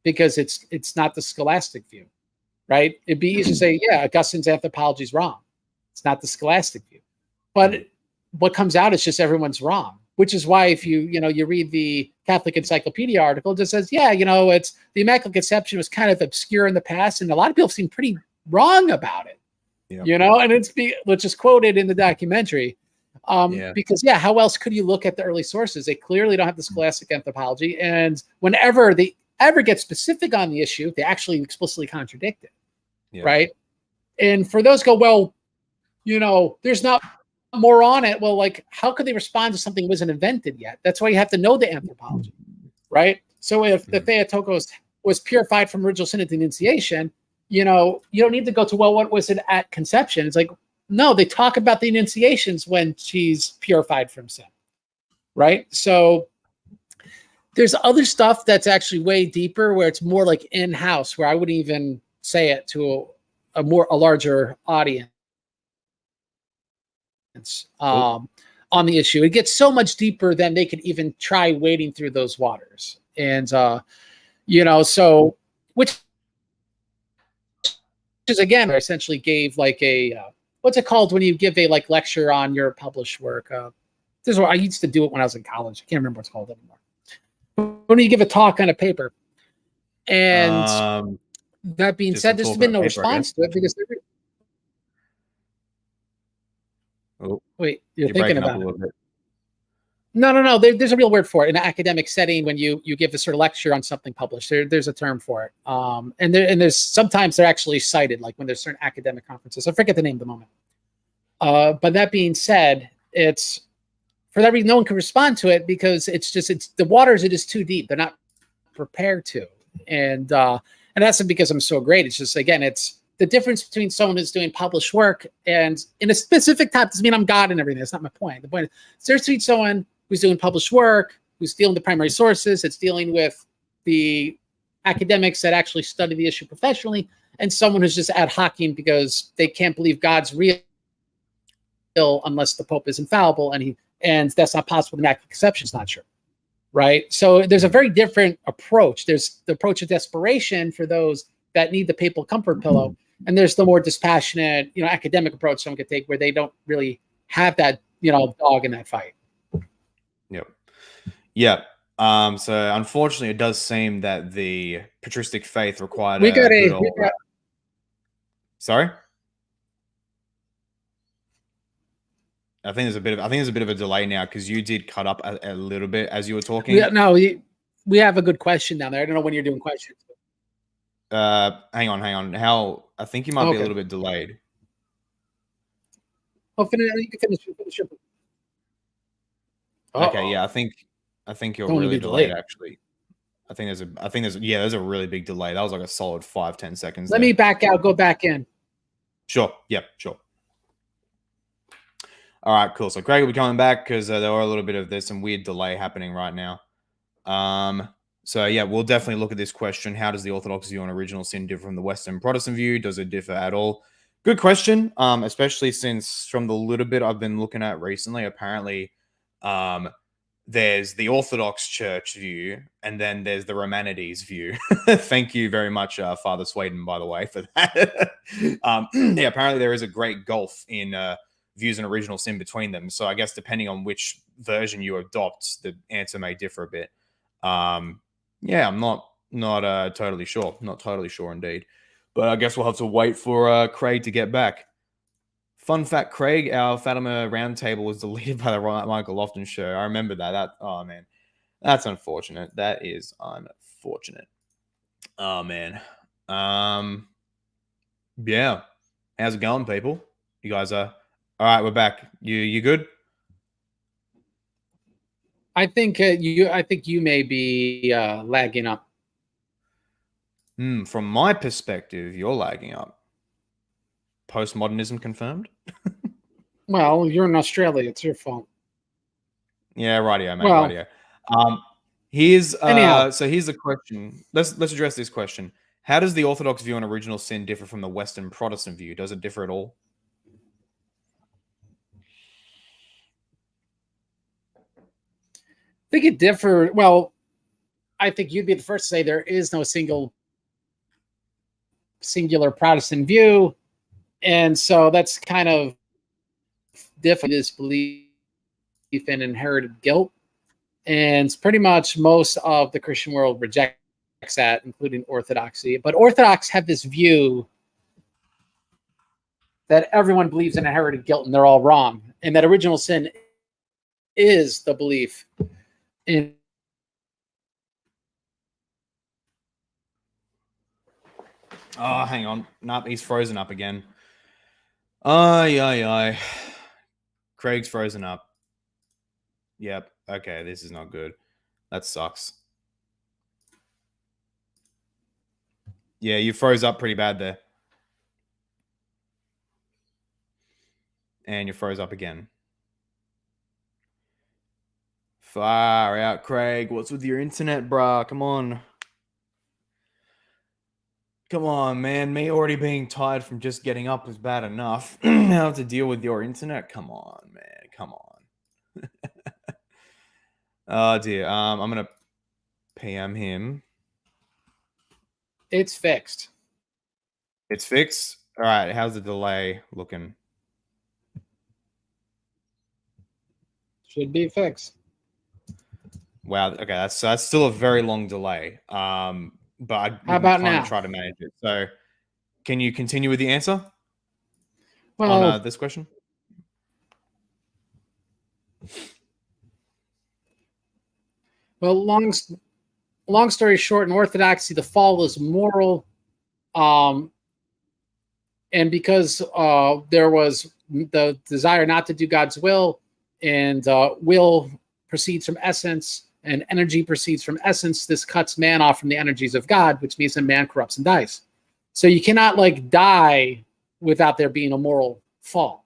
because it's not the scholastic view, right? It'd be easy to say, yeah, Augustine's anthropology is wrong. It's not the scholastic view. But what comes out is just everyone's wrong, which is why if you read the Catholic Encyclopedia article, it just says, yeah, it's the Immaculate Conception was kind of obscure in the past, and a lot of people seem pretty wrong about it, and which is quoted in the documentary. Because how else could you look at the early sources? They clearly don't have the scholastic anthropology, and whenever they ever get specific on the issue, they actually explicitly contradict it, right? And for those go, well, there's not more on it. Well, like, how could they respond to something that wasn't invented yet? That's why you have to know the anthropology, right? So if the Theotokos was purified from original sin at the Annunciation, you don't need to go to, well, what was it at conception? It's like, no, they talk about the Annunciations when she's purified from sin, right? So there's other stuff that's actually way deeper, where it's more like in-house, where I wouldn't even say it to a larger audience on the issue. It gets so much deeper than they could even try wading through those waters. And, so which is, again, I essentially gave like a, what's it called when you give a like lecture on your published work? This is what I used to do it when I was in college. I can't remember what it's called anymore. When you give a talk on a paper, and that being said, there's been no response to it because wait, you're thinking about it. No. There's a real word for it in an academic setting when you give this sort of lecture on something published. There's a term for it, and there's sometimes they're actually cited, like when there's certain academic conferences. I forget the name at the moment. But that being said, it's for that reason no one can respond to it because it's the waters are just too deep. They're not prepared to, and that's not because I'm so great. It's just, again, it's the difference between someone who's doing published work and in a specific type doesn't mean I'm God and everything. That's not my point. The point is there's between someone who's doing published work, who's dealing with the primary sources, it's dealing with the academics that actually study the issue professionally, and someone who's just ad hocing because they can't believe God's real unless the Pope is infallible, and that's not possible. The Immaculate Conception is not true, right? So there's a very different approach. There's the approach of desperation for those that need the papal comfort pillow, and there's the more dispassionate, academic approach someone could take where they don't really have that, dog in that fight. Yep. So unfortunately, it does seem that the patristic faith required Sorry? I think there's a bit of a delay now because you did cut up a little bit as you were talking. Yeah, no, we have a good question down there. I don't know when you're doing questions. Hang on. I think you might be a little bit delayed. Oh, you can finish. Okay, yeah, I think you're really delayed actually. I think there's a really big delay. That was like a solid 5-10 seconds. Let me back out, go back in. Sure. Yep, sure. All right, cool. So Craig will be coming back because there's some weird delay happening right now. So yeah, we'll definitely look at this question. How does the Orthodox view on original sin differ from the Western Protestant view? Does it differ at all? Good question. Especially since from the little bit I've been looking at recently, apparently, there's the Orthodox Church view, and then there's the Romanides view. Thank you very much, Father Sweden, by the way, for that. Yeah, apparently there is a great gulf in views and original sin between them. So I guess depending on which version you adopt, the answer may differ a bit. Yeah, I'm not totally sure. Not totally sure indeed. But I guess we'll have to wait for Craig to get back. Fun fact, Craig, our Fatima roundtable was deleted by the Michael Lofton show. I remember that. Oh, man. That's unfortunate. That is unfortunate. Oh, man. Yeah. How's it going, people? You guys are... All right, we're back. You good? I think you may be lagging up. From my perspective, you're lagging up. Postmodernism confirmed? Well, you're in Australia. It's your fault. Yeah, rightio, mate. Well, rightio. Here's anyhow. So here's the question. Let's address this question. How does the Orthodox view on original sin differ from the Western Protestant view? Does it differ at all? I think it differs. Well, I think you'd be the first to say there is no singular Protestant view, and so that's kind of different. This belief in inherited guilt, and pretty much most of the Christian world rejects that, including Orthodoxy. But Orthodox have this view that everyone believes in inherited guilt and they're all wrong, and that original sin is the belief in. Oh, hang on. Nope, he's frozen up again. Aye. Craig's frozen up. Yep. Okay, this is not good. That sucks. Yeah, you froze up pretty bad there. And you froze up again. Far out, Craig. What's with your internet, brah? Come on. Come on, man. Me already being tired from just getting up was bad enough. Now to deal with your internet? Come on, man. Come on. Oh, dear. I'm going to PM him. It's fixed. It's fixed? All right. How's the delay looking? Should be fixed. Wow. Okay. That's still a very long delay. But I'm now? Try to manage it. So can you continue with the answer Well, on this question? Well, long story short, in Orthodoxy, the fall is moral, and because there was the desire not to do God's will, and will proceeds from essence, and energy proceeds from essence, this cuts man off from the energies of God, which means that man corrupts and dies. So you cannot die without there being a moral fall.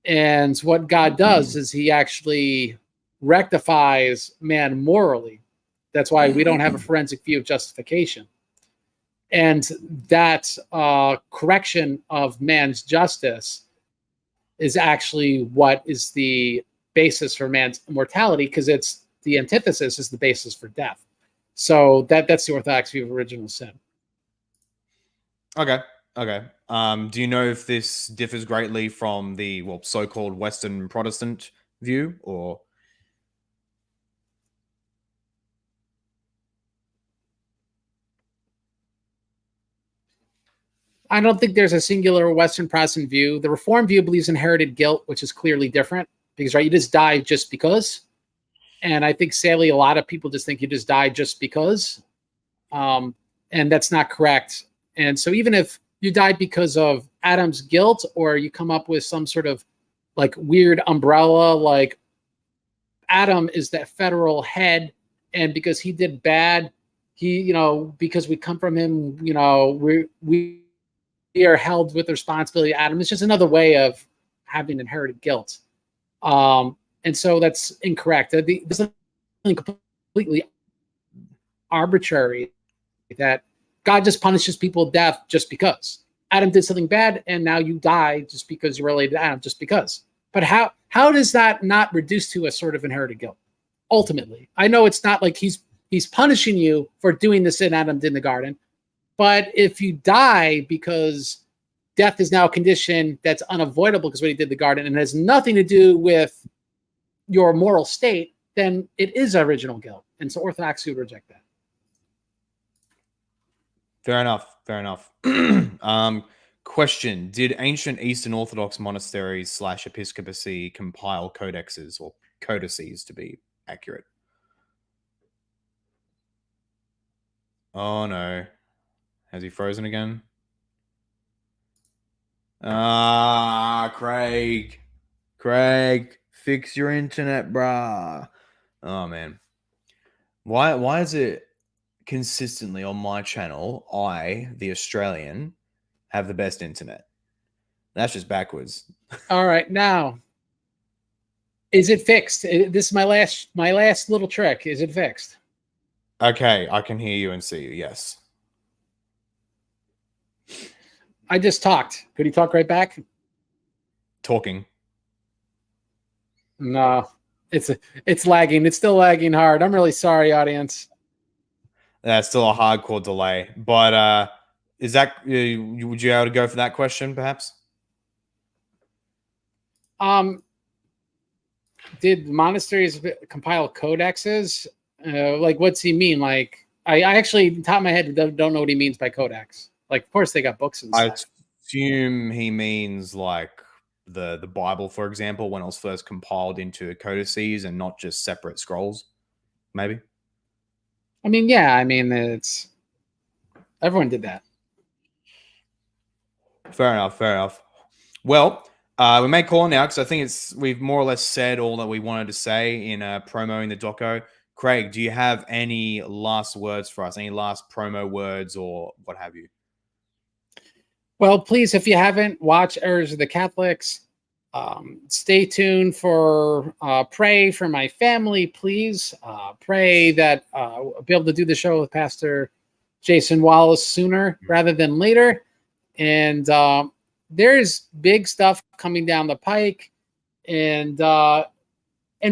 And what God does is he actually rectifies man morally. That's why we don't have a forensic view of justification. And that correction of man's justice is actually what is the basis for man's immortality, because it's the antithesis is the basis for death. So that's the Orthodox view of original sin. Okay. Do you know if this differs greatly from the so-called Western Protestant view, or? I don't think there's a singular Western Protestant view. The Reformed view believes inherited guilt, which is clearly different because, right, you just die just because. And I think, sadly, a lot of people just think you just die just because. And that's not correct. And so even if you died because of Adam's guilt, or you come up with some sort of weird umbrella, like Adam is that federal head, and because he did bad, he, because we come from him, we are held with the responsibility of Adam. It's just another way of having inherited guilt. And so that's incorrect. This is completely arbitrary that God just punishes people with death just because. Adam did something bad, and now you die just because you're related to Adam, just because. But how does that not reduce to a sort of inherited guilt? Ultimately, I know it's not like he's punishing you for doing this in Adam did in the garden, but if you die because death is now a condition that's unavoidable because what he did in the garden and has nothing to do with your moral state, then it is original guilt, and so Orthodoxy would reject that. Fair enough. Fair enough. Question: did ancient Eastern Orthodox monasteries / episcopacy compile codexes or codices to be accurate? Oh no. Has he frozen again? Craig, fix your internet, brah. Oh man. Why is it consistently on my channel, I, the Australian, have the best internet? That's just backwards. All right, now, is it fixed? This is my last little trick. Is it fixed? Okay, I can hear you and see you. Yes. I just talked. Could he talk right back? Talking. No, it's lagging. It's still lagging hard. I'm really sorry, audience. That's still a hardcore delay. But is that would you be able to go for that question, perhaps? Did monasteries compile codexes? Like, what's he mean? Like, I actually, top of my head, don't know what he means by codex. Like, of course, they got books and stuff. I assume he means like the Bible, for example, when it was first compiled into codices and not just separate scrolls. Maybe. I mean, yeah. I mean, it's everyone did that. Fair enough. Well, we may call now because I think we've more or less said all that we wanted to say in promoting the doco. Craig, do you have any last words for us? Any last promo words or what have you? Well, please, if you haven't, watch Errors of the Catholics. Stay tuned for pray for my family, please. Pray that I'll be able to do the show with Pastor Jason Wallace sooner rather than later. And there's big stuff coming down the pike, and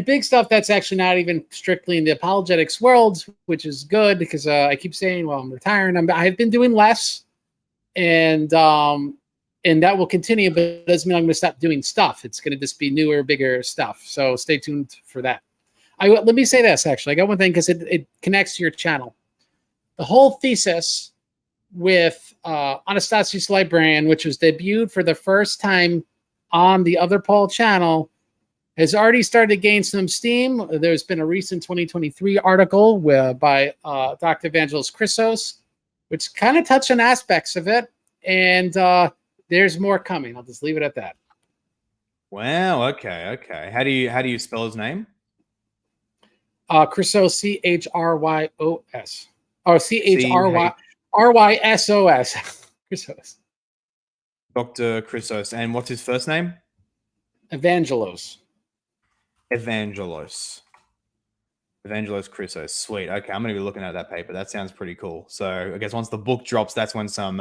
big stuff that's actually not even strictly in the apologetics world, which is good because I keep saying, well, I'm retiring. I've been doing less. And that will continue, but it doesn't mean I'm going to stop doing stuff. It's going to just be newer, bigger stuff. So stay tuned for that. Let me say this, actually. I got one thing because it connects to your channel. The whole thesis with Anastasius Librarian, which was debuted for the first time on the Other Paul channel, has already started to gain some steam. There's been a recent 2023 article by Dr. Evangelist Chrysos, which kind of touched on aspects of it. And there's more coming. I'll just leave it at that. Wow. Okay. How do you spell his name? Chrysos, Chrys. Or ChrYsos. Chrysos. Dr. Chrysos. And what's his first name? Evangelos Chrysos. Sweet. Okay, I'm going to be looking at that paper. That sounds pretty cool. So I guess once the book drops, that's when some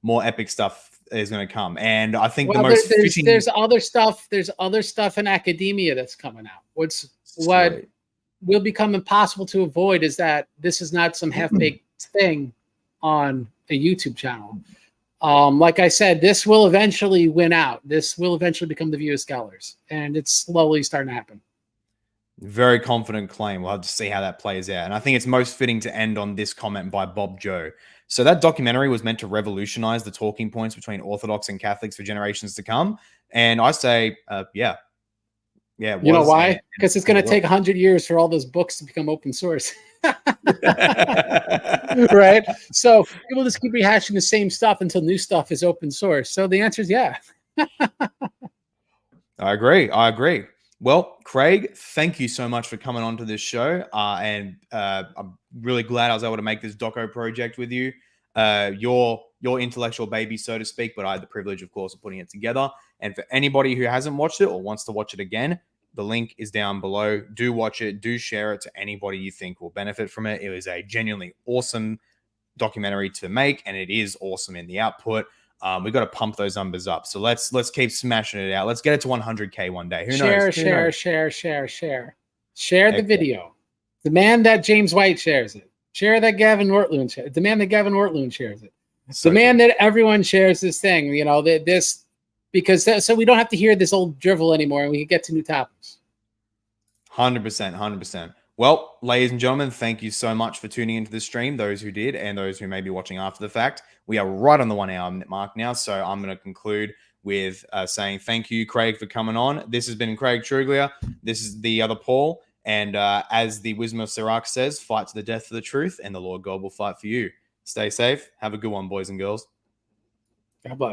more epic stuff is going to come. And I think there's other stuff. There's other stuff in academia that's coming out. What will become impossible to avoid is that this is not some half-baked thing on a YouTube channel. Like I said, this will eventually win out. This will eventually become the view of scholars, and it's slowly starting to happen. Very confident claim. We'll have to see how that plays out. And I think it's most fitting to end on this comment by Bob Joe. So that documentary was meant to revolutionize the talking points between Orthodox and Catholics for generations to come. And I say, yeah. You know why? Because it's going to take 100 years for all those books to become open source. Right? So people just keep rehashing the same stuff until new stuff is open source. So the answer is yeah. I agree. Well, Craig, thank you so much for coming on to this show. And I'm really glad I was able to make this doco project with you. Your intellectual baby, so to speak, but I had the privilege, of course, of putting it together. And for anybody who hasn't watched it or wants to watch it again, the link is down below. Do watch it. Do share it to anybody you think will benefit from it. It was a genuinely awesome documentary to make, and it is awesome in the output. We got to pump those numbers up. So let's keep smashing it out. Let's get it to 100K one day. Who share, knows? share, knows? share, share, share. Share the video. Demand that James White shares it. Share that Gavin Wortloon shares it. Demand that Gavin Wortloon shares it. Demand that everyone shares this thing. You know, so we don't have to hear this old drivel anymore, and we can get to new topics. 100%. Well, ladies and gentlemen, thank you so much for tuning into this stream, those who did and those who may be watching after the fact. We are right on the 1 hour mark now, so I'm going to conclude with saying thank you, Craig, for coming on. This has been Craig Truglia. This is the other Paul, and as the Wisdom of Sirach says, fight to the death for the truth, and the Lord God will fight for you. Stay safe. Have a good one, boys and girls. God bless.